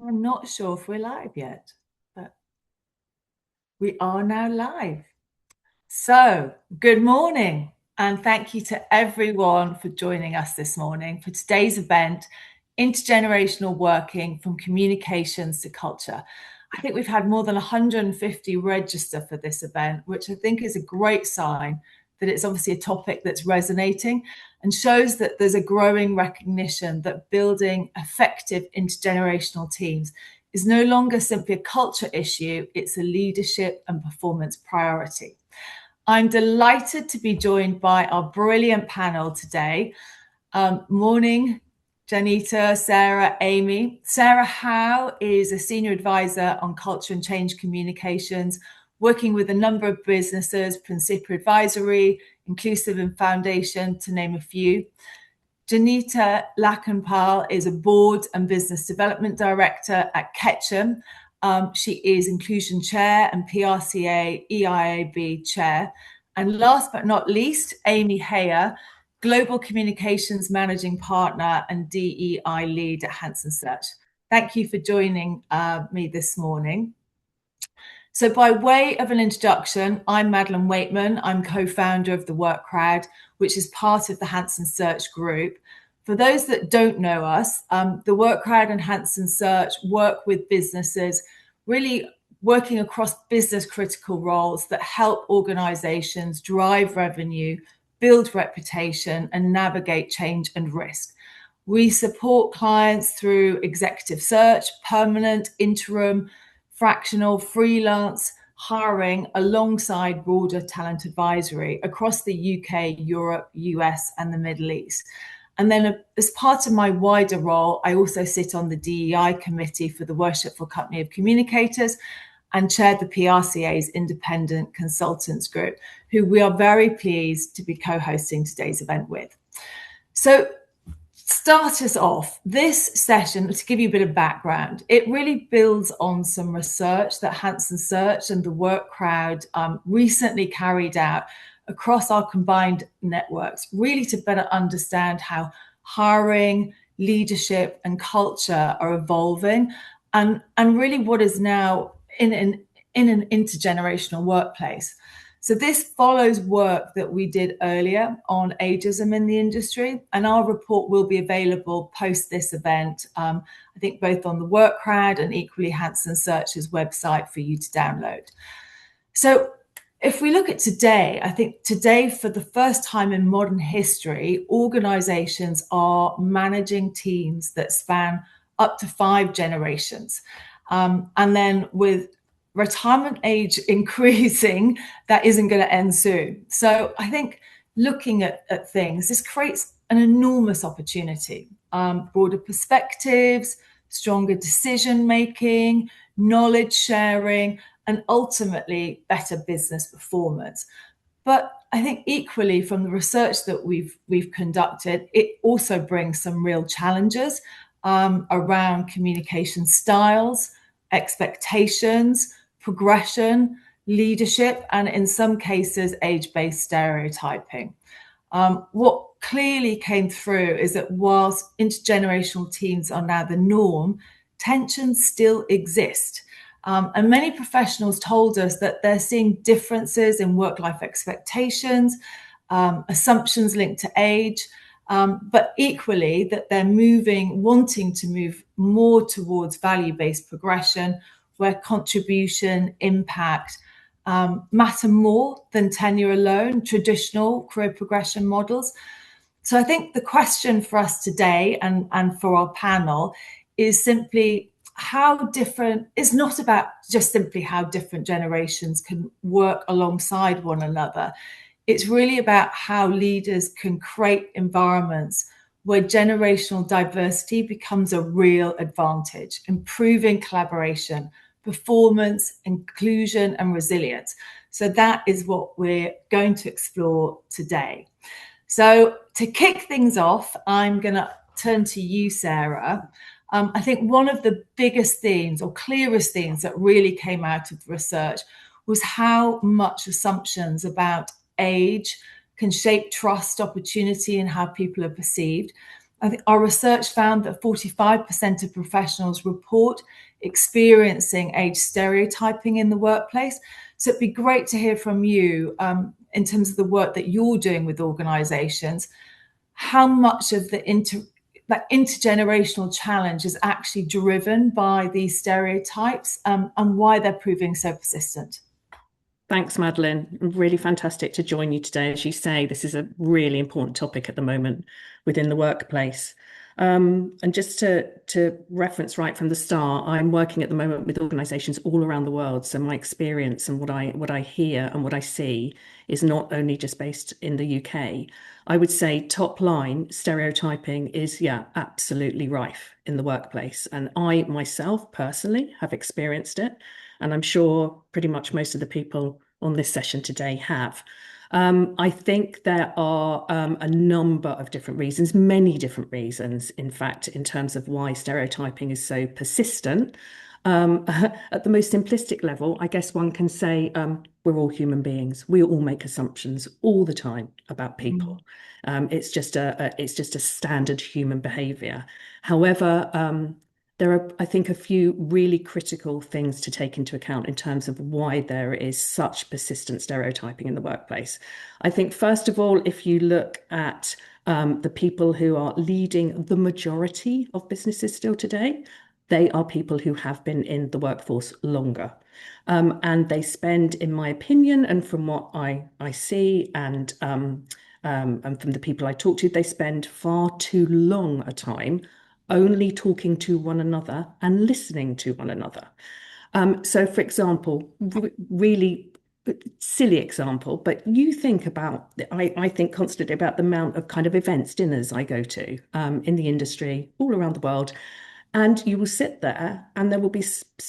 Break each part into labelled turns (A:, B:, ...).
A: I'm not sure if we're live yet, but we are now live. So, good morning, and thank you to everyone for joining us this morning for today's event, Intergenerational Working from Communications to Culture. I think we've had more than 150 register for this event, which I think is a great sign that it's obviously a topic that's resonating and shows that there's a growing recognition that building effective intergenerational teams is no longer simply a culture issue, it's a leadership and performance priority. I'm delighted to be joined by our brilliant panel today. Morning, Janita, Sarah, Amy. Sarah Howe is a senior advisor on culture and change communications, working with a number of businesses, Principia Advisory, Inclusive and Foundation, to name a few. Janita Lakanpal is a board and business development director at Ketchum. She is Inclusion Chair and PRCA EIAB Chair. And last but not least, Amy Heyer, Global Communications Managing Partner and DEI Lead at Hanson Search. Thank you for joining me this morning. So by way of an introduction, I'm Madeleine Waitman. I'm co-founder of The Work Crowd, which is part of the Hanson Search Group. For those that don't know us, The Work Crowd and Hanson Search work with businesses, really working across business critical roles that help organizations drive revenue, build reputation, and navigate change and risk. We support clients through executive search, permanent, interim, fractional, freelance hiring alongside broader talent advisory across the UK, Europe, US, and the Middle East. And then as part of my wider role, I also sit on the DEI committee for the Worshipful Company of Communicators and chair the PRCA's Independent Consultants Group, who we are very pleased to be co-hosting today's event with. So start us off, this session, to give you a bit of background, it really builds on some research that Hanson Search and The Work Crowd recently carried out across our combined networks, really to better understand how hiring, leadership, and culture are evolving, and really what is now in an intergenerational workplace. So this follows work that we did earlier on ageism in the industry, and our report will be available post this event, I think both on the Work Crowd and equally Hanson Search's website for you to download. So if we look at today, I think today for the first time in modern history, organizations are managing teams that span up to 5 generations. And then with retirement age increasing, that isn't going to end soon. So I think looking at things, this creates an enormous opportunity, broader perspectives, stronger decision making, knowledge sharing, and ultimately better business performance. But I think equally from the research that we've conducted, it also brings some real challenges around communication styles, expectations, progression, leadership, and in some cases, age-based stereotyping. What clearly came through is that whilst intergenerational teams are now the norm, tensions still exist. And many professionals told us that they're seeing differences in work-life expectations, assumptions linked to age, but equally that they're wanting to move more towards value-based progression, where contribution, impact matter more than tenure alone, traditional career progression models. So I think the question for us today and for our panel is simply it's not about just simply how different generations can work alongside one another. It's really about how leaders can create environments where generational diversity becomes a real advantage, improving collaboration, performance, inclusion, and resilience. So that is what we're going to explore today. So to kick things off, I'm going to turn to you, Sarah. I think one of the biggest themes or clearest themes that really came out of the research was how much assumptions about age can shape trust, opportunity, and how people are perceived. I think our research found that 45% of professionals report experiencing age stereotyping in the workplace. So it'd be great to hear from you in terms of the work that you're doing with organisations. How much of that intergenerational challenge is actually driven by these stereotypes, and why they're proving so persistent?
B: Thanks, Madeline. Really fantastic to join you today. As you say, this is a really important topic at the moment within the workplace. And just to reference right from the start, I'm working at the moment with organisations all around the world. So my experience and what I hear and what I see is not only just based in the UK. I would say top line stereotyping is, yeah, absolutely rife in the workplace. And I myself personally have experienced it. And I'm sure pretty much most of the people on this session today have. I think there are a number of different reasons, many different reasons, in fact, in terms of why stereotyping is so persistent. At the most simplistic level, I guess one can say we're all human beings. We all make assumptions all the time about people. It's just a standard human behavior. However, there are, I think, a few really critical things to take into account in terms of why there is such persistent stereotyping in the workplace. I think, first of all, if you look at the people who are leading the majority of businesses still today, they are people who have been in the workforce longer. And they spend, in my opinion, and from what I see and from the people I talk to, they spend far too long a time only talking to one another and listening to one another. So, for example, really silly example, but you think about, I think constantly about the amount of kind of events, dinners I go to in the industry all around the world. And you will sit there and there will be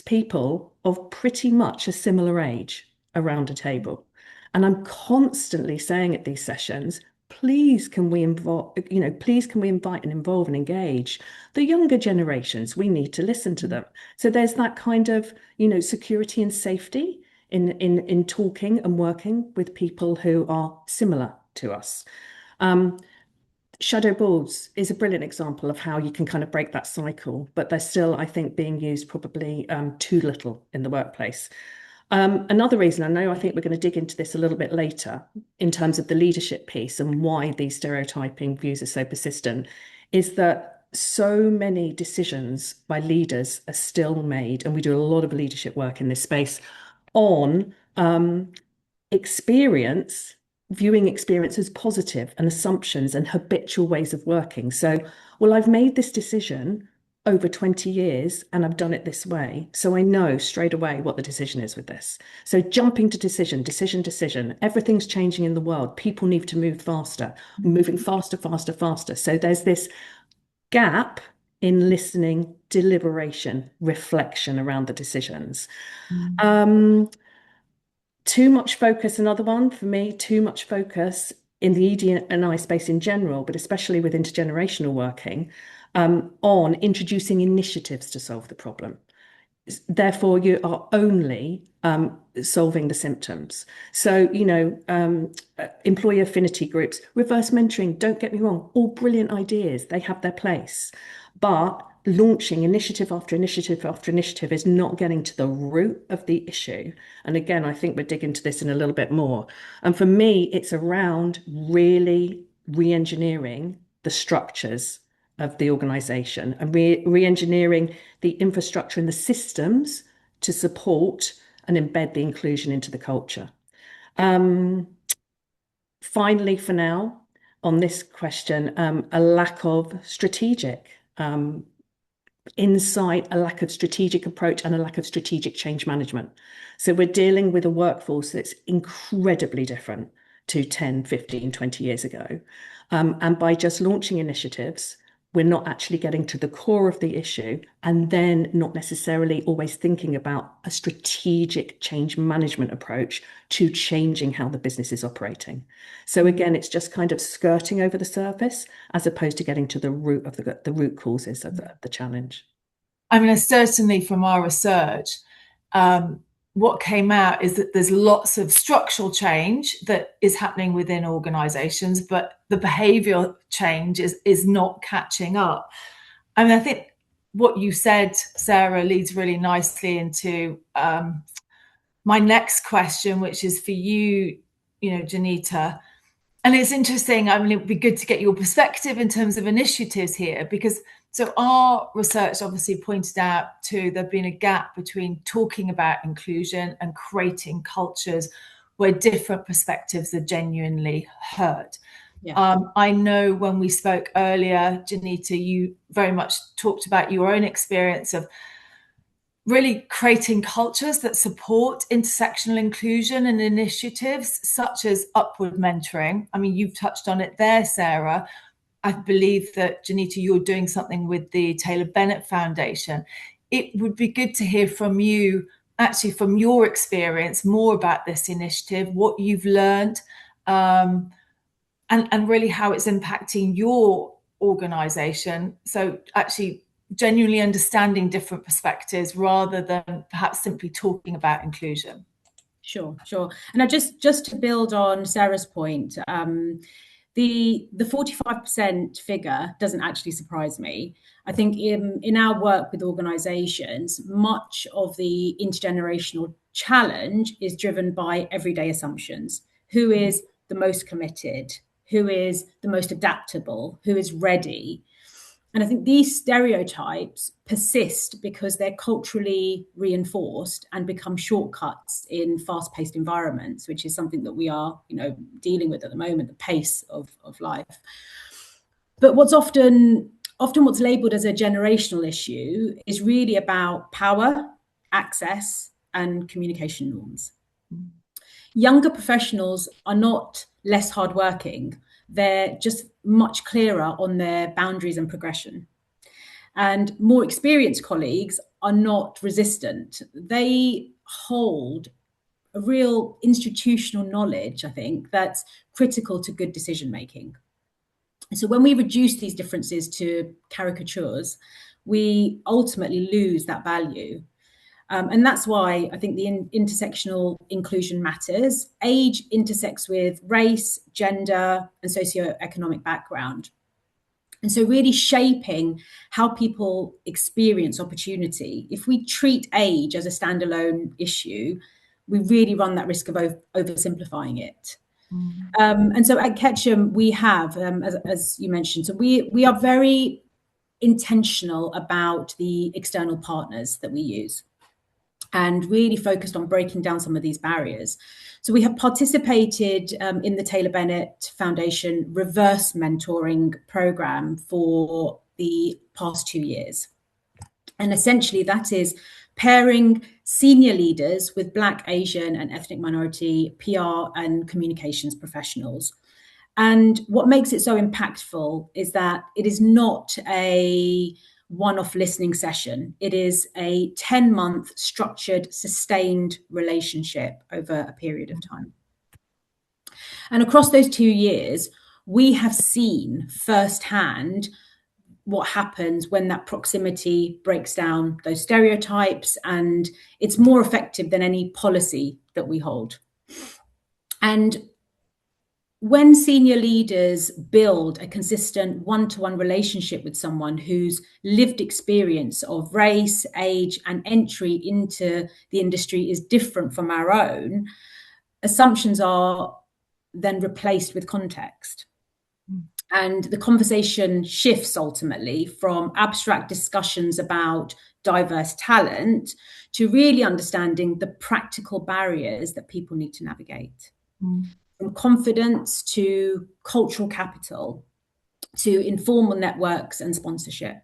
B: people of pretty much a similar age around a table. And I'm constantly saying at these sessions, please can we involve, please can we invite and involve and engage the younger generations? We need to listen to them. So there's that kind of, security and safety in talking and working with people who are similar to us. Shadow boards is a brilliant example of how you can kind of break that cycle, but they're still, I think, being used probably too little in the workplace. Another reason, I think we're going to dig into this a little bit later in terms of the leadership piece and why these stereotyping views are so persistent, is that so many decisions by leaders are still made, and we do a lot of leadership work in this space on experience, viewing experience as positive and assumptions and habitual ways of working. So, well, I've made this decision over 20 years and I've done it this way. So I know straight away what the decision is with this. So jumping to decision, everything's changing in the world. People need to move faster, moving faster, faster, faster. So there's this gap in listening, deliberation, reflection around the decisions. Too much focus, another one for me, too much focus in the ED&I space in general, but especially with intergenerational working, on introducing initiatives to solve the problem. Therefore, you are only solving the symptoms. So, employee affinity groups, reverse mentoring, don't get me wrong, all brilliant ideas, they have their place. But launching initiative after initiative after initiative is not getting to the root of the issue. And again, I think we're digging into this in a little bit more. And for me, it's around really re-engineering the structures of the organization and re-engineering the infrastructure and the systems to support and embed the inclusion into the culture. Finally, for now, on this question, a lack of strategic insight, a lack of strategic approach, and a lack of strategic change management. So we're dealing with a workforce that's incredibly different to 10, 15, 20 years ago. And by just launching initiatives, we're not actually getting to the core of the issue and then not necessarily always thinking about a strategic change management approach to changing how the business is operating. So again, it's just kind of skirting over the surface as opposed to getting to the root of the root causes of the challenge.
A: I mean, certainly from our research, what came out is that there's lots of structural change that is happening within organizations, but the behavior change is not catching up. I mean, I think what you said, Sarah, leads really nicely into my next question, which is for you, Janita. And it's interesting. I mean, it'd be good to get your perspective in terms of initiatives here, because so our research obviously pointed out to there being a gap between talking about inclusion and creating cultures where different perspectives are genuinely heard.
C: Yeah.
A: I know when we spoke earlier, Janita, you very much talked about your own experience of really creating cultures that support intersectional inclusion and initiatives such as upward mentoring. I mean, you've touched on it there, Sarah. I believe that, Janita, you're doing something with the Taylor Bennett Foundation. It would be good to hear from you, actually from your experience, more about this initiative, what you've learned, and really how it's impacting your organisation. So actually genuinely understanding different perspectives rather than perhaps simply talking about inclusion.
C: Sure. And I just to build on Sarah's point, the 45% figure doesn't actually surprise me. I think in our work with organisations, much of the intergenerational challenge is driven by everyday assumptions. Who is the most committed? Who is the most adaptable? Who is ready? And I think these stereotypes persist because they're culturally reinforced and become shortcuts in fast-paced environments, which is something that we are, dealing with at the moment, the pace of life. But what's often what's labelled as a generational issue is really about power, access, and communication norms. Younger professionals are not less hardworking. They're just much clearer on their boundaries and progression. And more experienced colleagues are not resistant. They hold a real institutional knowledge, I think, that's critical to good decision making. So when we reduce these differences to caricatures, we ultimately lose that value. And that's why I think the intersectional inclusion matters. Age intersects with race, gender, and socioeconomic background. And so really shaping how people experience opportunity. If we treat age as a standalone issue, we really run that risk of oversimplifying it. And so at Ketchum, we have, as you mentioned, so we are very intentional about the external partners that we use, and really focused on breaking down some of these barriers. So we have participated in the Taylor Bennett Foundation reverse mentoring program for the past 2 years. And essentially that is pairing senior leaders with Black, Asian, and ethnic minority PR and communications professionals. And what makes it so impactful is that it is not a one-off listening session. It is a 10-month structured, sustained relationship over a period of time. And across those 2 years, we have seen firsthand what happens when that proximity breaks down those stereotypes, and it's more effective than any policy that we hold. And when senior leaders build a consistent one-to-one relationship with someone whose lived experience of race, age, and entry into the industry is different from our own, assumptions are then replaced with context. And the conversation shifts ultimately from abstract discussions about diverse talent to really understanding the practical barriers that people need to navigate. From confidence to cultural capital to informal networks and sponsorship.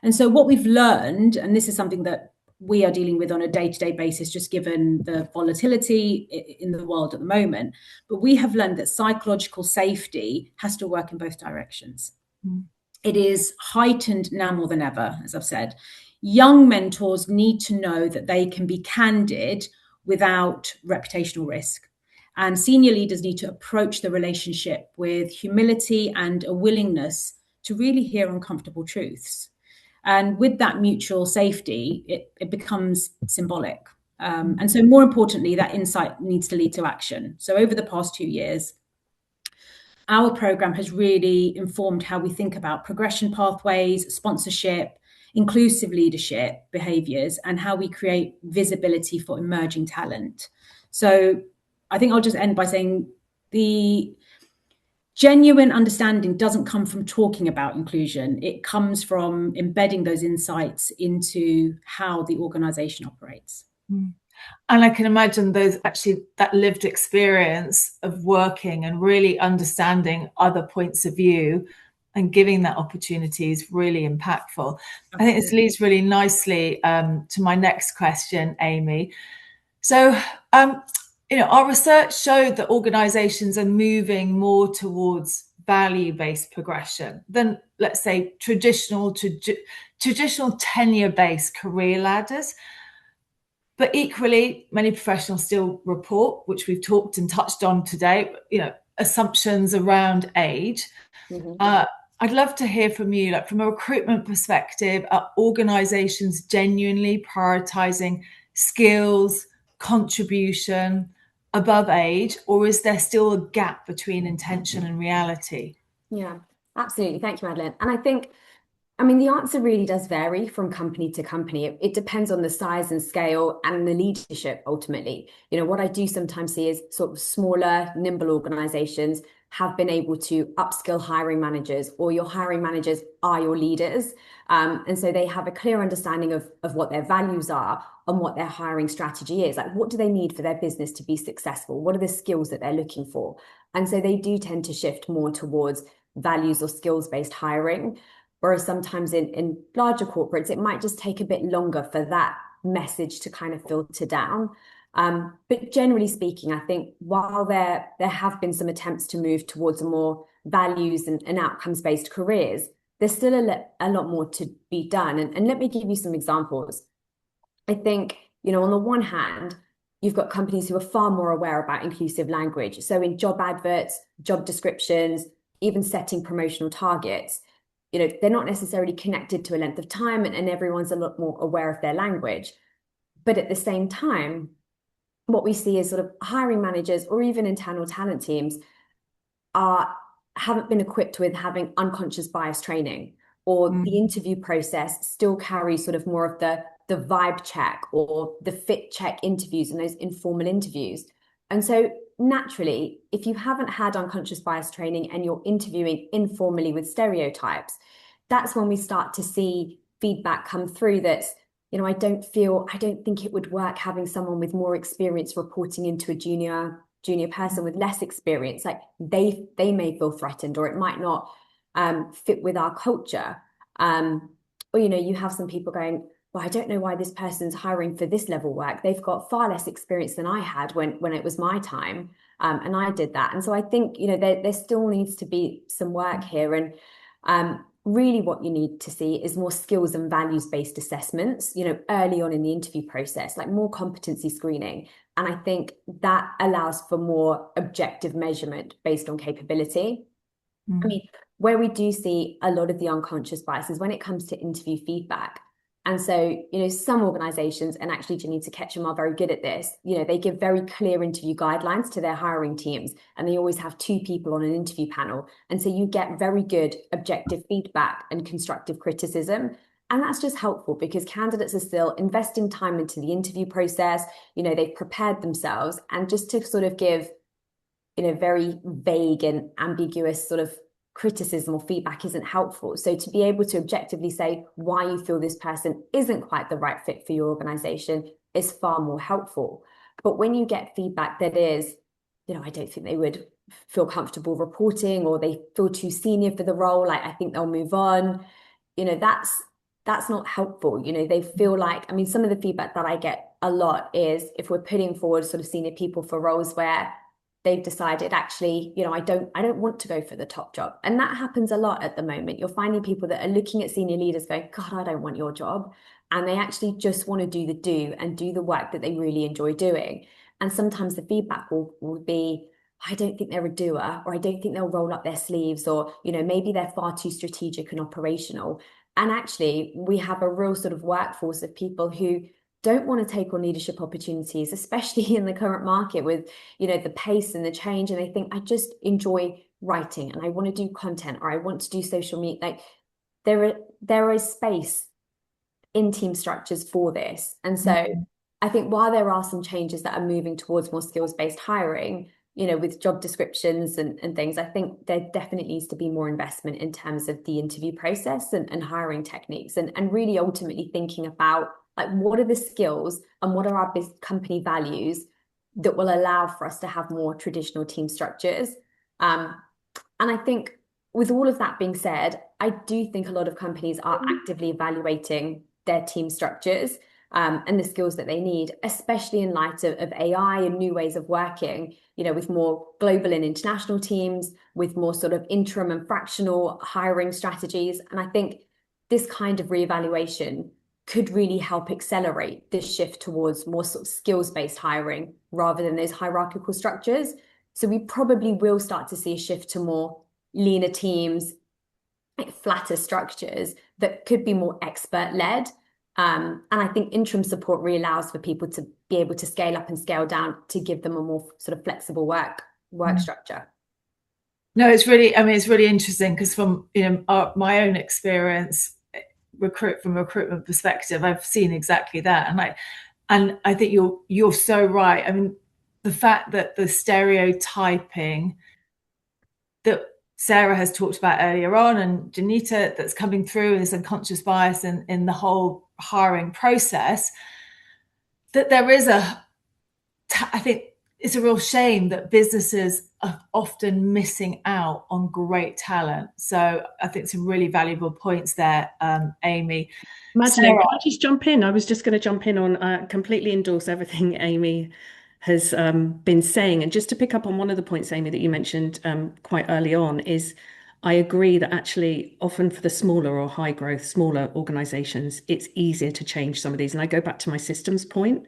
C: And so what we've learned, and this is something that we are dealing with on a day-to-day basis, just given the volatility in the world at the moment, but we have learned that psychological safety has to work in both directions. It is heightened now more than ever, as I've said. Young mentors need to know that they can be candid without reputational risk. And senior leaders need to approach the relationship with humility and a willingness to really hear uncomfortable truths. And with that mutual safety, it becomes symbolic. And so more importantly, that insight needs to lead to action. So over the past 2 years, our program has really informed how we think about progression pathways, sponsorship, inclusive leadership behaviors, and how we create visibility for emerging talent. So I think I'll just end by saying the genuine understanding doesn't come from talking about inclusion. It comes from embedding those insights into how the organization operates.
A: Mm. And I can imagine that lived experience of working and really understanding other points of view and giving that opportunity is really impactful. Absolutely. I think this leads really nicely to my next question, Amy. So, our research showed that organizations are moving more towards value-based progression than, let's say, traditional tenure-based career ladders. But equally, many professionals still report, which we've talked and touched on today, assumptions around age. Mm-hmm. I'd love to hear from you, like from a recruitment perspective, are organizations genuinely prioritizing skills, contribution above age, or is there still a gap between intention and reality?
D: Yeah, absolutely. Thank you, Madeline. And I mean, the answer really does vary from company to company. It depends on the size and scale and the leadership ultimately. What I do sometimes see is sort of smaller, nimble organizations have been able to upskill hiring managers, or your hiring managers are your leaders. And so they have a clear understanding of what their values are and what their hiring strategy is. Like, what do they need for their business to be successful? What are the skills that they're looking for? And so they do tend to shift more towards values or skills-based hiring. Whereas sometimes in larger corporates, it might just take a bit longer for that message to kind of filter down. But generally speaking, I think while there have been some attempts to move towards a more values and outcomes-based careers, there's still a lot more to be done. And let me give you some examples. I think, on the one hand, you've got companies who are far more aware about inclusive language. So in job adverts, job descriptions, even setting promotional targets, they're not necessarily connected to a length of time, and everyone's a lot more aware of their language. But at the same time, what we see is sort of hiring managers or even internal talent teams haven't been equipped with having unconscious bias training, or the interview process still carries sort of more of the vibe check or the fit check interviews and those informal interviews. And so naturally, if you haven't had unconscious bias training and you're interviewing informally with stereotypes, that's when we start to see feedback come through that's, I don't think it would work having someone with more experience reporting into a junior person with less experience. Like they may feel threatened, or it might not fit with our culture. Or, you have some people going, well, I don't know why this person's hiring for this level work. They've got far less experience than I had when it was my time. And I did that. And so I think, there still needs to be some work here. And really what you need to see is more skills and values-based assessments, early on in the interview process, like more competency screening. And I think that allows for more objective measurement based on capability. I mean, where we do see a lot of the unconscious biases when it comes to interview feedback. And so, some organizations, and actually Janita Ketchum are very good at this, they give very clear interview guidelines to their hiring teams, and they always have 2 people on an interview panel. And so you get very good objective feedback and constructive criticism. And that's just helpful because candidates are still investing time into the interview process. They've prepared themselves, and just to sort of give, very vague and ambiguous sort of criticism or feedback isn't helpful. So to be able to objectively say why you feel this person isn't quite the right fit for your organization is far more helpful. But when you get feedback that is, I don't think they would feel comfortable reporting, or they feel too senior for the role, like I think they'll move on, that's not helpful. They feel like, I mean, some of the feedback that I get a lot is if we're putting forward sort of senior people for roles where they've decided, actually, I don't want to go for the top job. And that happens a lot at the moment. You're finding people that are looking at senior leaders going, God, I don't want your job. And they actually just want to do the work that they really enjoy doing. And sometimes the feedback will be, I don't think they're a doer, or I don't think they'll roll up their sleeves, or, maybe they're far too strategic and operational. And actually, we have a real sort of workforce of people who don't want to take on leadership opportunities, especially in the current market with, the pace and the change. And they think, I just enjoy writing and I want to do content or I want to do social media. Like there is space in team structures for this. And so I think while there are some changes that are moving towards more skills-based hiring, with job descriptions and things, I think there definitely needs to be more investment in terms of the interview process and hiring techniques and really ultimately thinking about like what are the skills and what are our company values that will allow for us to have more traditional team structures. And I think with all of that being said, I do think a lot of companies are actively evaluating their team structures and the skills that they need, especially in light of AI and new ways of working, with more global and international teams, with more sort of interim and fractional hiring strategies. And I think this kind of reevaluation could really help accelerate this shift towards more sort of skills-based hiring rather than those hierarchical structures. So we probably will start to see a shift to more leaner teams, like flatter structures that could be more expert-led. And I think interim support really allows for people to be able to scale up and scale down to give them a more sort of flexible work structure.
A: No, it's really interesting because from my own experience, from a recruitment perspective, I've seen exactly that, and I think you're so right. I mean, the fact that the stereotyping that Sarah has talked about earlier on, and Janita, that's coming through, and this unconscious bias in the whole hiring process, that there is I think it's a real shame that businesses are often missing out on great talent. So I think some really valuable points there, Amy.
B: Madeleine, can I just jump in? I was just going to jump in on completely endorse everything Amy has been saying. And just to pick up on one of the points, Amy, that you mentioned quite early on, is I agree that actually often for the smaller or high growth, smaller organizations, it's easier to change some of these. And I go back to my systems point.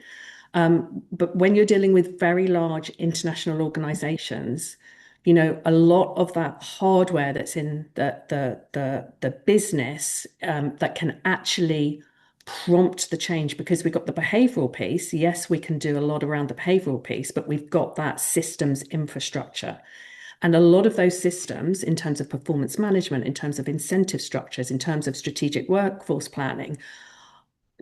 B: But when you're dealing with very large international organizations, a lot of that hardware that's in the business that can actually prompt the change, because we've got the behavioral piece. Yes, we can do a lot around the behavioral piece, but we've got that systems infrastructure. And a lot of those systems, in terms of performance management, in terms of incentive structures, in terms of strategic workforce planning,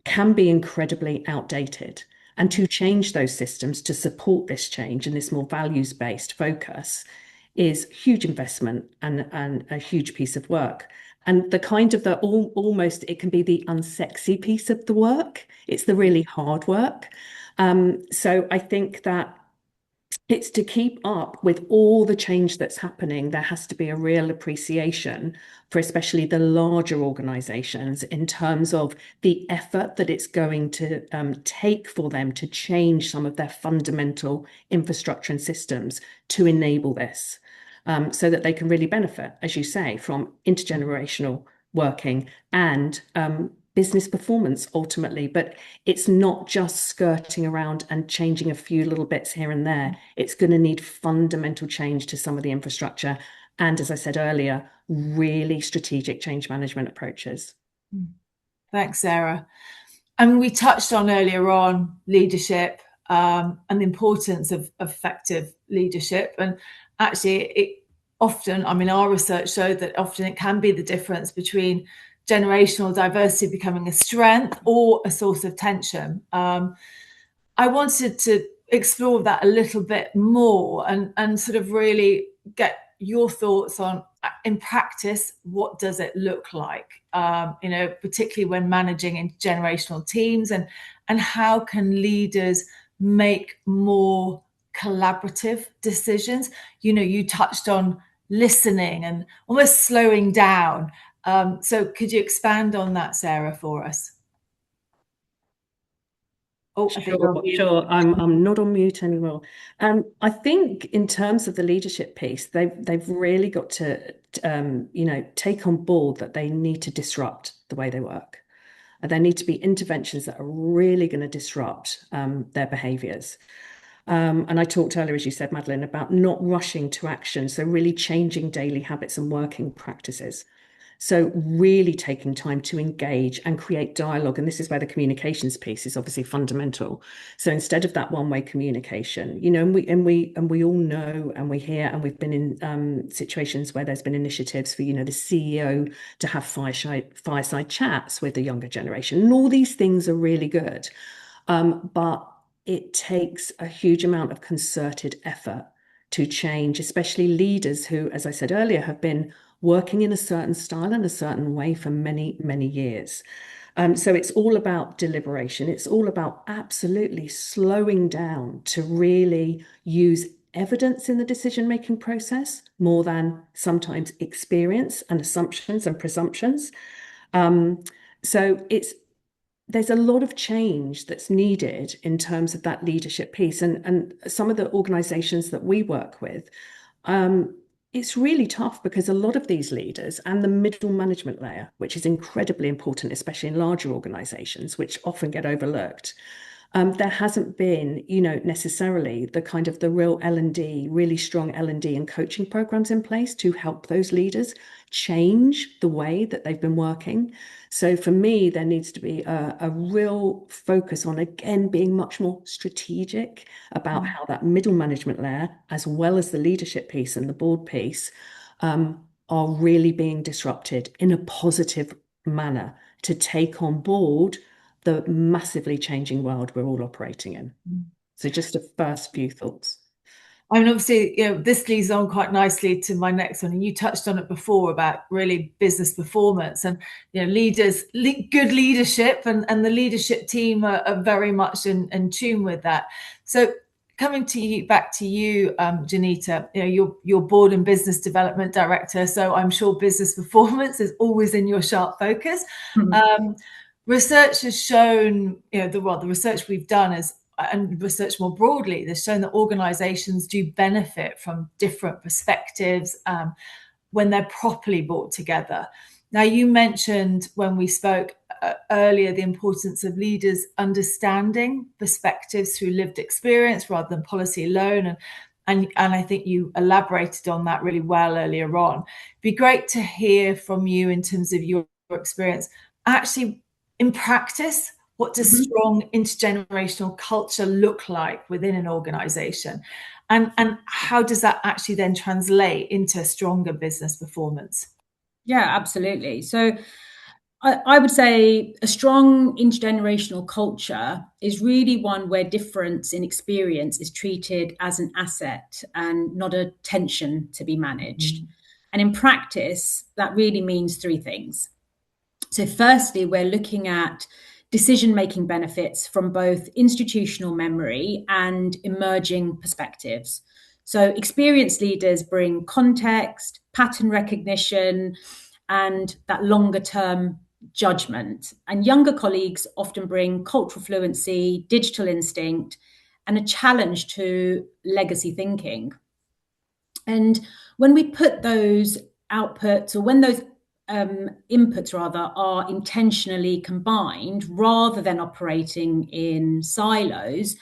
B: can be incredibly outdated. And to change those systems to support this change and this more values-based focus is huge investment and a huge piece of work. And the kind of almost, it can be the unsexy piece of the work. It's the really hard work. So I think that it's to keep up with all the change that's happening. There has to be a real appreciation for especially the larger organizations in terms of the effort that it's going to take for them to change some of their fundamental infrastructure and systems to enable this, so that they can really benefit, as you say, from intergenerational working and business performance ultimately. But it's not just skirting around and changing a few little bits here and there. It's going to need fundamental change to some of the infrastructure. And as I said earlier, really strategic change management approaches.
A: Thanks, Sarah. And we touched on earlier on leadership and the importance of effective leadership. And actually, it often, our research showed that often it can be the difference between generational diversity becoming a strength or a source of tension. I wanted to explore that a little bit more and sort of really get your thoughts on, in practice, what does it look like, particularly when managing intergenerational teams, and how can leaders make more collaborative decisions? You touched on listening and almost slowing down. So could you expand on that, Sarah, for us? Oh, I think
B: Sure. I'm not on mute anymore. I think in terms of the leadership piece, they've really got to take on board that they need to disrupt the way they work. There need to be interventions that are really going to disrupt their behaviours. And I talked earlier, as you said, Madeleine, about not rushing to action, so really changing daily habits and working practices. So really taking time to engage and create dialogue. And this is where the communications piece is obviously fundamental. So instead of that one-way communication, you know, and we all know and we hear, and we've been in situations where there's been initiatives for, you know, the CEO to have fireside chats with the younger generation. And all these things are really good. But it takes a huge amount of concerted effort to change, especially leaders who, as I said earlier, have been working in a certain style and a certain way for many, many years. So it's all about deliberation. It's all about absolutely slowing down to really use evidence in the decision-making process more than sometimes experience and assumptions and presumptions. So there's a lot of change that's needed in terms of that leadership piece. And some of the organizations that we work with, it's really tough because a lot of these leaders and the middle management layer, which is incredibly important, especially in larger organizations, which often get overlooked, there hasn't been, you know, necessarily the kind of the real L&D, really strong L&D and coaching programs in place to help those leaders change the way that they've been working. So for me, there needs to be a real focus on, again, being much more strategic about how that middle management layer, as well as the leadership piece and the board piece, are really being disrupted in a positive manner to take on board the massively changing world we're all operating in. So just a first few thoughts.
A: I mean, obviously, you know, this leads on quite nicely to my next one, and you touched on it before about really business performance and, you know, good leadership, and the leadership team are very much in tune with that. So coming to you, back to you, Janita, you know, you're board and business development director, so I'm sure business performance is always in your sharp focus. Research has shown, you know, the research we've done is, and research more broadly, has shown that organizations do benefit from different perspectives when they're properly brought together. Now, you mentioned when we spoke earlier the importance of leaders understanding perspectives through lived experience rather than policy alone. And I think you elaborated on that really well earlier on. It'd be great to hear from you in terms of your experience. Actually, in practice, what does strong intergenerational culture look like within an organization? And how does that actually then translate into stronger business performance?
C: Yeah, absolutely. So I would say a strong intergenerational culture is really one where difference in experience is treated as an asset and not a tension to be managed. And in practice, that really means three things. So firstly, we're looking at decision-making benefits from both institutional memory and emerging perspectives. So experienced leaders bring context, pattern recognition, and that longer-term judgment. And younger colleagues often bring cultural fluency, digital instinct, and a challenge to legacy thinking. And when we put those outputs, or when those inputs rather, are intentionally combined rather than operating in silos,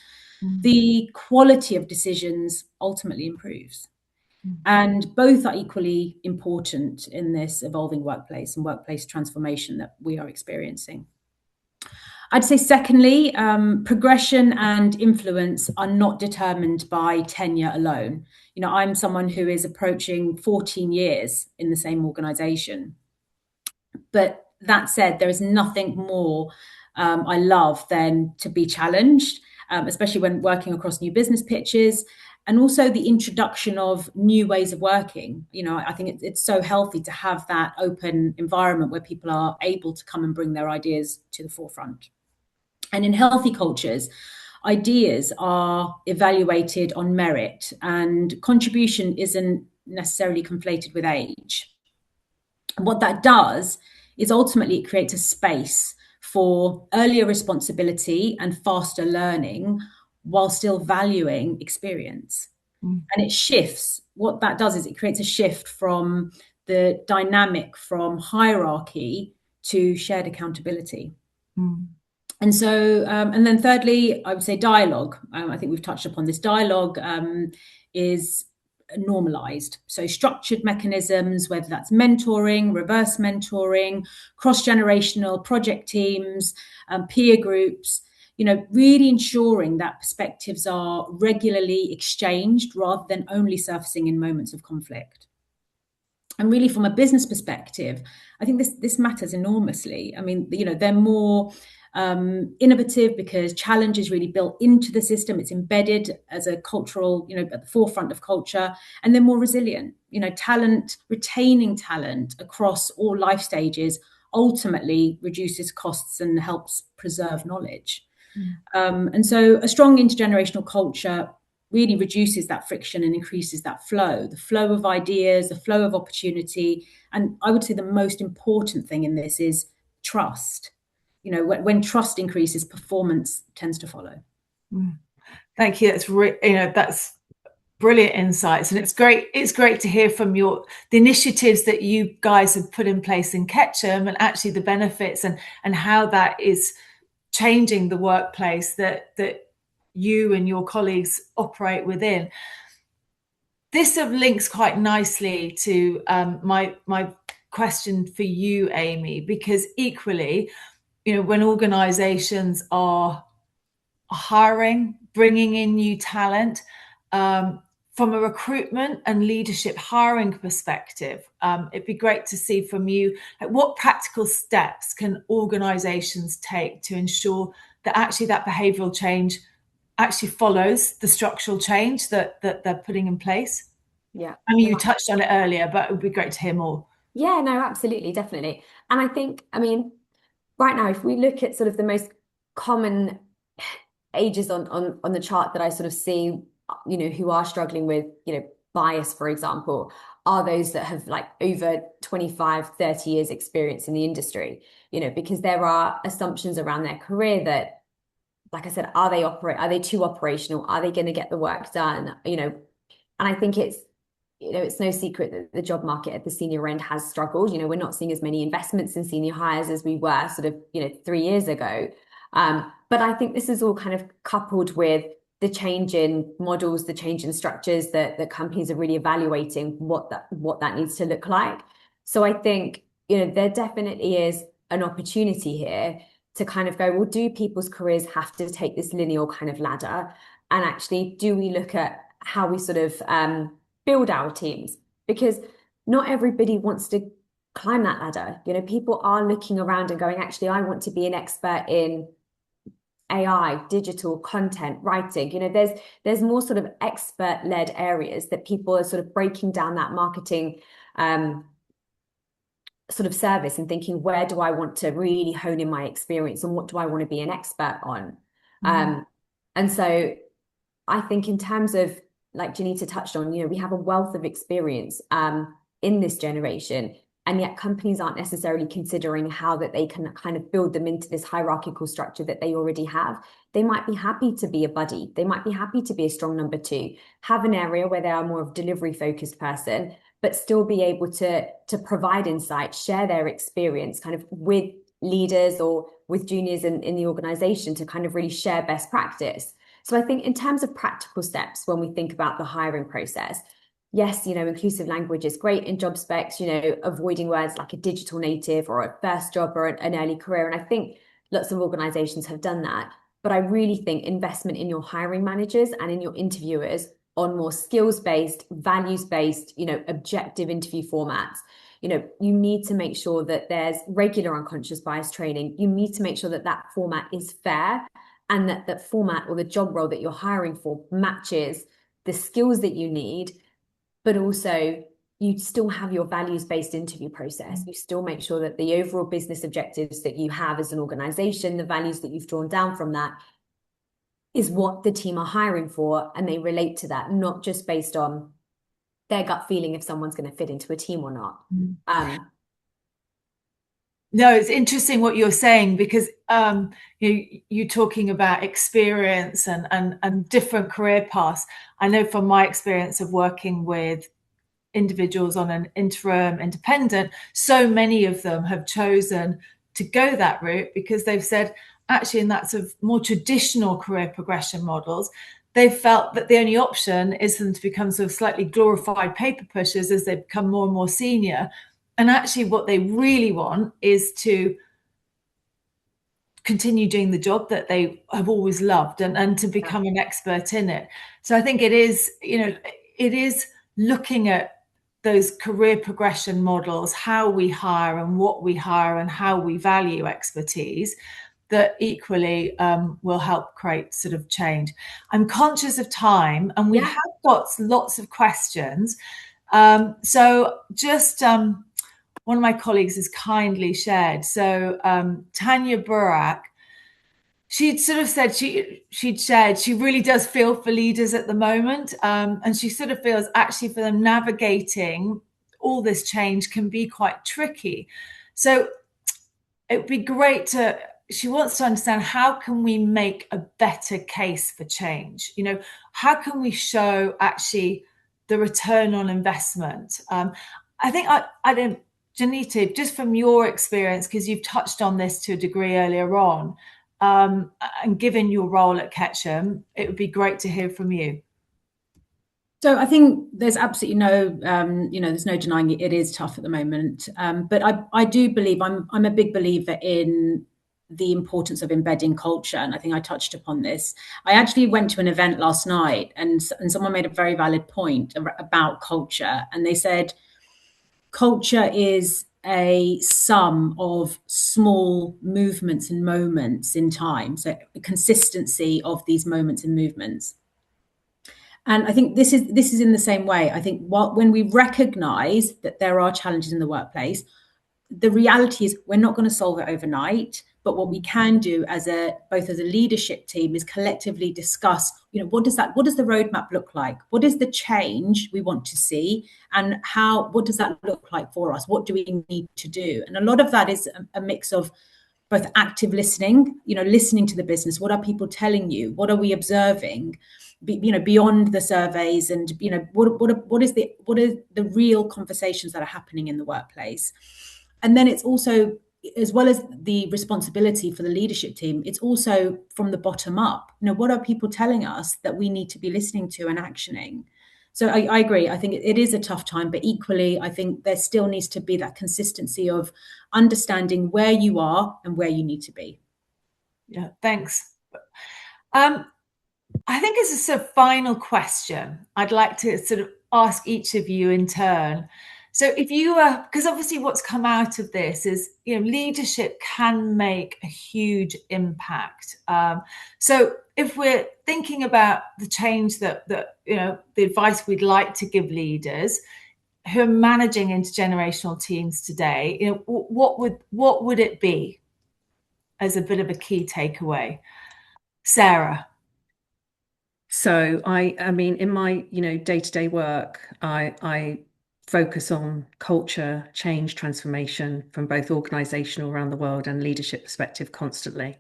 C: the quality of decisions ultimately improves. And both are equally important in this evolving workplace and workplace transformation that we are experiencing. I'd say secondly, progression and influence are not determined by tenure alone. You know, I'm someone who is approaching 14 years in the same organization. But that said, there is nothing more I love than to be challenged, especially when working across new business pitches, and also the introduction of new ways of working. You know, I think it's so healthy to have that open environment where people are able to come and bring their ideas to the forefront. And in healthy cultures, ideas are evaluated on merit, and contribution isn't necessarily conflated with age. And what that does is ultimately it creates a space for earlier responsibility and faster learning while still valuing experience. And it shifts. What that does is it creates a shift from the dynamic from hierarchy to shared accountability. And so, and then thirdly, I would say dialogue. I think we've touched upon this. Dialogue is normalized. So structured mechanisms, whether that's mentoring, reverse mentoring, cross-generational project teams, peer groups, really ensuring that perspectives are regularly exchanged rather than only surfacing in moments of conflict. And really, from a business perspective, I think this matters enormously. I mean, they're more innovative because challenge is really built into the system. It's embedded as a cultural, at the forefront of culture, and they're more resilient. Retaining talent across all life stages ultimately reduces costs and helps preserve knowledge. And so a strong intergenerational culture really reduces that friction and increases that the flow of ideas, the flow of opportunity. And I would say the most important thing in this is trust. When trust increases, performance tends to follow.
A: Thank you. That's brilliant insights, and it's great to hear from the initiatives that you guys have put in place in Ketchum, and actually the benefits and how that is changing the workplace that you and your colleagues operate within. This sort of links quite nicely to my question for you, Amy, because equally, when organizations are hiring, bringing in new talent, from a recruitment and leadership hiring perspective, it'd be great to see from you, what practical steps can organizations take to ensure that actually that behavioral change actually follows the structural change that they're putting in place?
D: Yeah.
A: I mean, you touched on it earlier, but it would be great to hear more.
D: Yeah, no, absolutely, definitely. And I think, right now, if we look at sort of the most common ages on the chart that I sort of see, who are struggling with, bias, for example, are those that have like over 25, 30 years experience in the industry, because there are assumptions around their career that, like I said, are they too operational? Are they going to get the work done? And I think it's no secret that the job market at the senior end has struggled. We're not seeing as many investments in senior hires as we were sort of, 3 years ago. But I think this is all kind of coupled with the change in models, the change in structures that companies are really evaluating what that needs to look like. So I think, there definitely is an opportunity here to kind of go, well, do people's careers have to take this linear kind of ladder? And actually, do we look at how we sort of build our teams? Because not everybody wants to climb that ladder. People are looking around and going, actually, I want to be an expert in AI, digital content, writing. There's more sort of expert-led areas that people are sort of breaking down that marketing sort of service and thinking, where do I want to really hone in my experience and what do I want to be an expert on? And so I think in terms of, like Janita touched on, we have a wealth of experience in this generation, and yet companies aren't necessarily considering how that they can kind of build them into this hierarchical structure that they already have. They might be happy to be a buddy. They might be happy to be a strong number two, have an area where they are more of a delivery focused person, but still be able to provide insight, share their experience kind of with leaders or with juniors in the organization to kind of really share best practice. So I think in terms of practical steps, when we think about the hiring process, yes, inclusive language is great in job specs, avoiding words like a digital native or a first job or an early career. And I think lots of organizations have done that. But I really think investment in your hiring managers and in your interviewers on more skills-based, values-based, objective interview formats. You need to make sure that there's regular unconscious bias training. You need to make sure that that format is fair and that that format or the job role that you're hiring for matches the skills that you need, but also you still have your values-based interview process. You still make sure that the overall business objectives that you have as an organization, the values that you've drawn down from that, is what the team are hiring for, and they relate to that, not just based on their gut feeling if someone's going to fit into a team or not.
A: No, it's interesting what you're saying, because you're talking about experience and different career paths. I know from my experience of working with individuals on an interim independent, so many of them have chosen to go that route because they've said, actually, in that sort of more traditional career progression models, they've felt that the only option is for them to become sort of slightly glorified paper pushers as they become more and more senior. And actually what they really want is to continue doing the job that they have always loved, and to become an expert in it. So I think it is, it is looking at those career progression models, how we hire and what we hire and how we value expertise, that equally will help create sort of change. I'm conscious of time, and we have got lots of questions. So just one of my colleagues has kindly shared. So Tanya Burak, she'd sort of said she'd shared she really does feel for leaders at the moment, and she sort of feels actually for them navigating all this change can be quite tricky. So it would be great to, she wants to understand, how can we make a better case for change? How can we show actually the return on investment? I think I don't, Janita, just from your experience, because you've touched on this to a degree earlier on, and given your role at Ketchum, it would be great to hear from you.
C: So I think there's absolutely no, there's no denying it is tough at the moment. But I do believe, I'm a big believer in the importance of embedding culture. And I think I touched upon this. I actually went to an event last night, and someone made a very valid point about culture. And they said, culture is a sum of small movements and moments in time. So a consistency of these moments and movements. And I think this is in the same way. I think when we recognize that there are challenges in the workplace, the reality is we're not going to solve it overnight. But what we can do both as a leadership team is collectively discuss, what does the roadmap look like? What is the change we want to see? And what does that look like for us? What do we need to do? And a lot of that is a mix of both active listening, listening to the business. What are people telling you? What are we observing? Beyond the surveys, and what are the real conversations that are happening in the workplace? And then it's also, as well as the responsibility for the leadership team, it's also from the bottom up. What are people telling us that we need to be listening to and actioning? So I agree. I think it is a tough time, but equally, I think there still needs to be that consistency of understanding where you are and where you need to be.
A: Yeah, thanks. I think as a sort of final question, I'd like to sort of ask each of you in turn. So if you were, because obviously what's come out of this is, leadership can make a huge impact. So if we're thinking about the change that the advice we'd like to give leaders who are managing intergenerational teams today, what would it be as a bit of a key takeaway? Sarah.
B: So I mean, in my, day-to-day work, I focus on culture, change, transformation from both organizational around the world and leadership perspective constantly.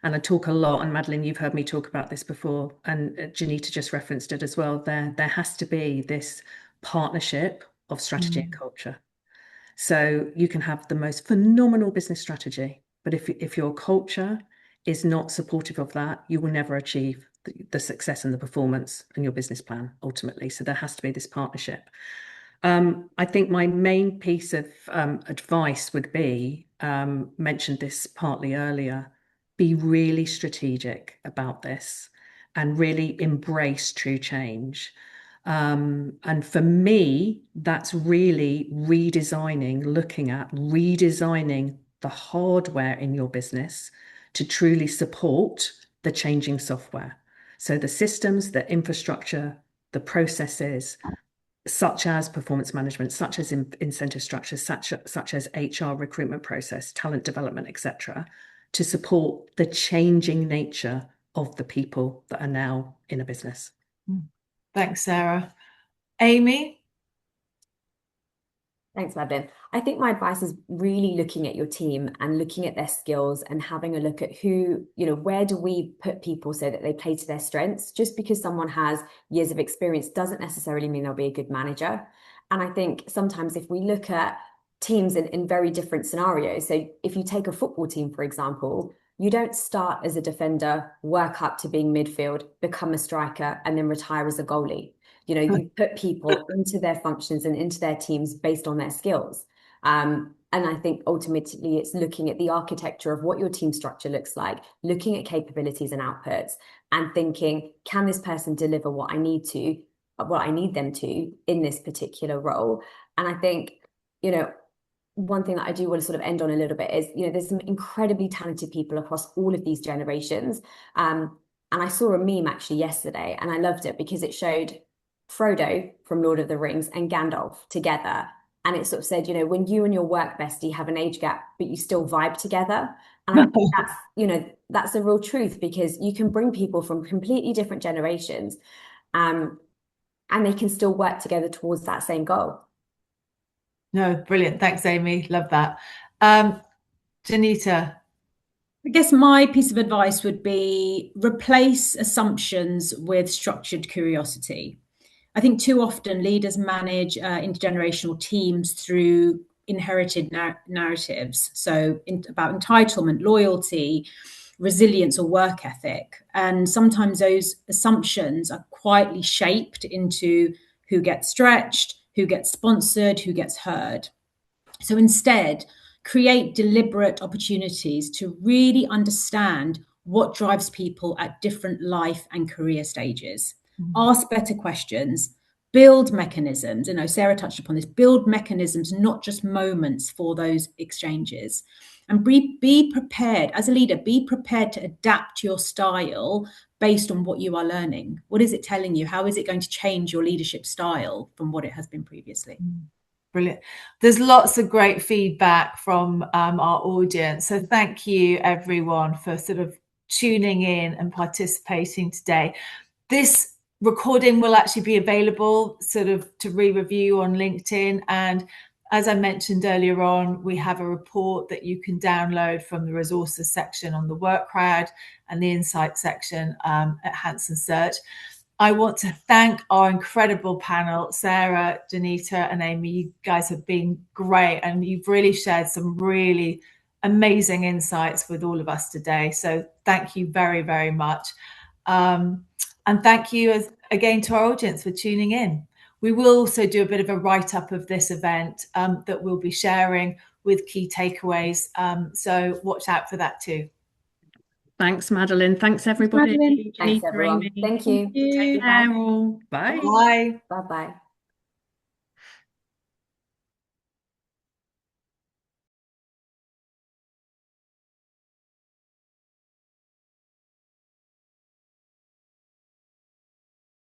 B: And I talk a lot, and Madeline, you've heard me talk about this before, and Janita just referenced it as well. There has to be this partnership of strategy and culture. So you can have the most phenomenal business strategy, but if your culture is not supportive of that, you will never achieve the success and the performance in your business plan ultimately. So there has to be this partnership. I think my main piece of advice would be, mentioned this partly earlier, be really strategic about this and really embrace true change. And for me, that's really looking at redesigning the hardware in your business to truly support the changing software. So the systems, the infrastructure, the processes, such as performance management, such as incentive structures, such as HR recruitment process, talent development, etc., to support the changing nature of the people that are now in a business.
A: Thanks, Sarah. Amy?
D: Thanks, Madeline. I think my advice is really looking at your team and looking at their skills and having a look at where do we put people so that they play to their strengths. Just because someone has years of experience doesn't necessarily mean they'll be a good manager. And I think sometimes if we look at teams in very different scenarios, so if you take a football team, for example, you don't start as a defender, work up to being midfield, become a striker, and then retire as a goalie. You know, you put people into their functions and into their teams based on their skills. And I think ultimately it's looking at the architecture of what your team structure looks like, looking at capabilities and outputs, and thinking, can this person deliver what I need them to in this particular role? And I think, you know, one thing that I do want to sort of end on a little bit is, you know, there's some incredibly talented people across all of these generations. And I saw a meme actually yesterday, and I loved it because it showed Frodo from Lord of the Rings and Gandalf together. And it sort of said, you know, when you and your work bestie have an age gap, but you still vibe together. And I think that's, you know, that's the real truth, because you can bring people from completely different generations, and they can still work together towards that same goal.
A: No, brilliant. Thanks, Amy. Love that. Janita.
C: I guess my piece of advice would be replace assumptions with structured curiosity. I think too often leaders manage intergenerational teams through inherited narratives. So about entitlement, loyalty, resilience, or work ethic. And sometimes those assumptions are quietly shaped into who gets stretched, who gets sponsored, who gets heard. So instead, create deliberate opportunities to really understand what drives people at different life and career stages. Ask better questions, build mechanisms. You know, Sarah touched upon this, build mechanisms, not just moments for those exchanges. And be prepared, as a leader, be prepared to adapt your style based on what you are learning. What is it telling you? How is it going to change your leadership style from what it has been previously?
A: Brilliant. There's lots of great feedback from our audience. So thank you, everyone, for sort of tuning in and participating today. This recording will actually be available sort of to re-review on LinkedIn. And as I mentioned earlier on, we have a report that you can download from the resources section on the work crowd and the insight section at Hanson Search. I want to thank our incredible panel, Sarah, Janita, and Amy. You guys have been great, and you've really shared some really amazing insights with all of us today. So thank you very, very much. And thank you again to our audience for tuning in. We will also do a bit of a write-up of this event that we'll be sharing with key takeaways. So watch out for that too.
B: Thanks, Madeline. Thanks, everybody.
C: Madeline.
D: Thanks, everyone. Thank you.
C: Thank you.
B: Take care all. Bye.
A: Bye.
D: Bye-bye.